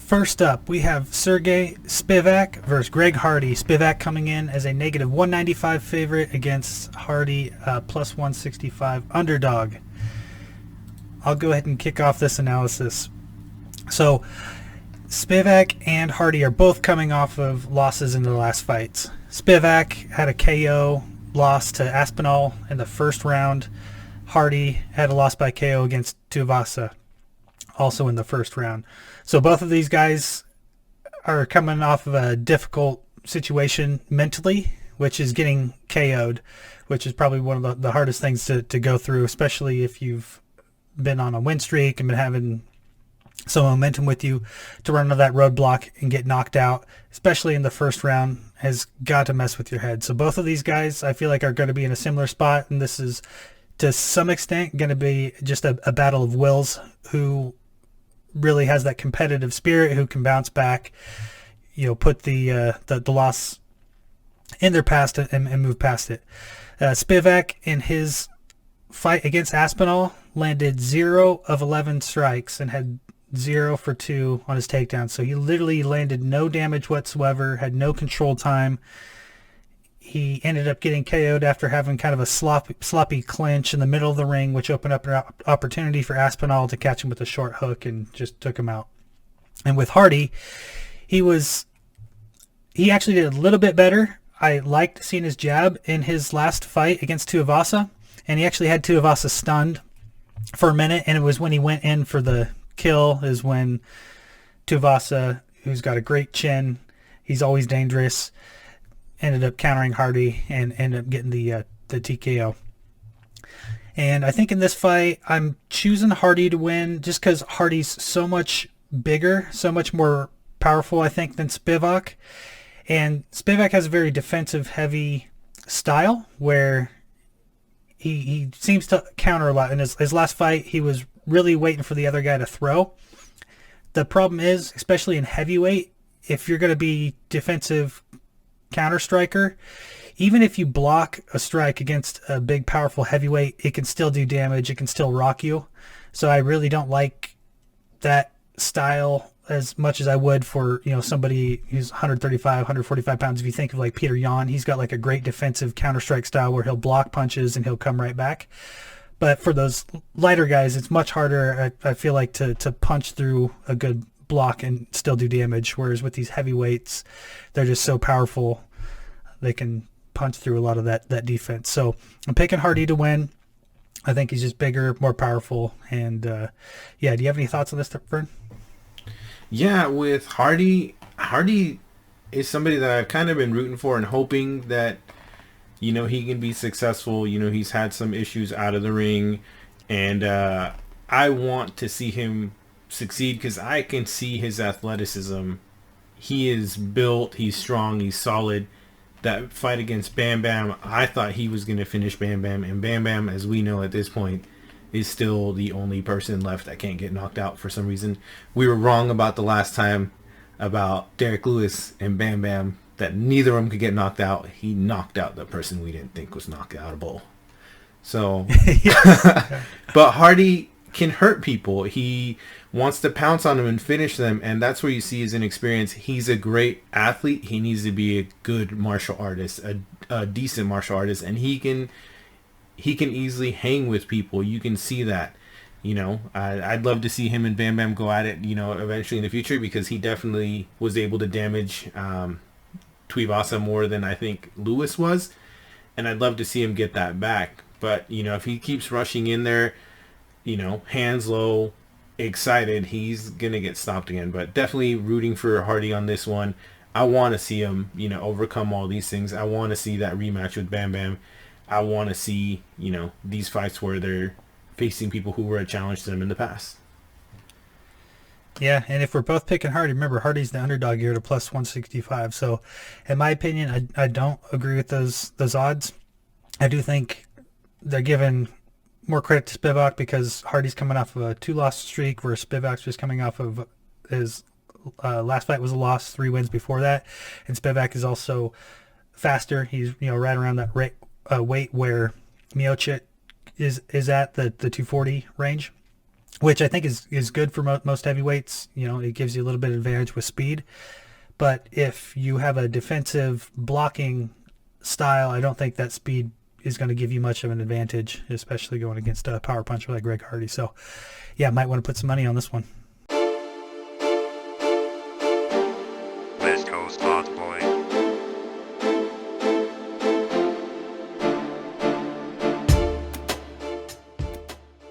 First up, we have Serghei Spivac versus Greg Hardy. Spivac coming in as a negative 195 favorite against Hardy, plus 165 underdog. I'll go ahead and kick off this analysis. So, Spivac and Hardy are both coming off of losses in the last fights. Spivac had a KO loss to Aspinall in the first round. Hardy had a loss by KO against Tuivasa, also in the first round. So both of these guys are coming off of a difficult situation mentally, which is getting KO'd, which is probably one of the hardest things to go through, especially if you've been on a win streak and been having some momentum with you. To run into that roadblock and get knocked out, especially in the first round, has got to mess with your head. So both of these guys, I feel like, are going to be in a similar spot, and this is, to some extent, going to be just a battle of wills. Who really has that competitive spirit, who can bounce back, put the loss in their past and move past it. Spivac, in his fight against Aspinall, landed 0 of 11 strikes and had 0 for 2 on his takedown. So he literally landed no damage whatsoever, had no control time. He ended up getting KO'd after having kind of a sloppy clinch in the middle of the ring, which opened up an opportunity for Aspinall to catch him with a short hook and just took him out. And with Hardy, he actually did a little bit better. I liked seeing his jab in his last fight against Tuivasa, and he actually had Tuivasa stunned for a minute, and it was when he went in for the kill is when Tuivasa, who's got a great chin, he's always dangerous, ended up countering Hardy and ended up getting the TKO. And I think in this fight, I'm choosing Hardy to win just because Hardy's so much bigger, so much more powerful, I think, than Spivac. And Spivac has a very defensive-heavy style where he seems to counter a lot. In his last fight, he was really waiting for the other guy to throw. The problem is, especially in heavyweight, if you're going to be defensive counter striker, even if you block a strike against a big powerful heavyweight, it can still do damage, it can still rock you. So I really don't like that style as much as I would for somebody who's 135, 145 pounds. If you think of like Peter Yan, he's got like a great defensive counter strike style where he'll block punches and he'll come right back. But for those lighter guys, it's much harder, I feel like, to punch through a good block and still do damage, whereas with these heavyweights, they're just so powerful they can punch through a lot of that defense. So I'm picking Hardy to win. I think he's just bigger, more powerful, and do you have any thoughts on this, Fern? Yeah, with Hardy is somebody that I've kind of been rooting for and hoping that he can be successful. He's had some issues out of the ring, and I want to see him succeed because I can see his athleticism. He is built, he's strong, he's solid. That fight against Bam Bam, I thought he was going to finish Bam Bam, and Bam Bam, as we know at this point, is still the only person left that can't get knocked out for some reason. We were wrong about the last time about Derek Lewis and Bam Bam, that neither of them could get knocked out. He knocked out the person we didn't think was knocked outable. So, but Hardy can hurt people. He wants to pounce on them and finish them, and that's where you see his inexperience. He's a great athlete. He needs to be a good martial artist, a decent martial artist, and he can easily hang with people. You can see that. I'd love to see him and Bam Bam go at it, eventually in the future, because he definitely was able to damage Tuivasa more than I think Lewis was, and I'd love to see him get that back. But if he keeps rushing in there, hands low, excited, he's gonna get stopped again. But definitely rooting for Hardy on this one. I want to see him overcome all these things. I want to see that rematch with Bam Bam. I want to see these fights where they're facing people who were a challenge to them in the past. Yeah, and if we're both picking Hardy, remember Hardy's the underdog here to plus 165. So in my opinion, I don't agree with those odds. I do think they're giving more credit to Spivac because Hardy's coming off of a 2-loss streak, where Spivac's just coming off of his last fight was a loss, 3 wins before that, and Spivac is also faster. He's right around that weight where Miocic is at the 240 range. which I think is good for most heavyweights. You know, it gives you a little bit of advantage with speed. But if you have a defensive blocking style, I don't think that speed is going to give you much of an advantage, especially going against a power puncher like Greg Hardy. So, yeah, might want to put some money on this one.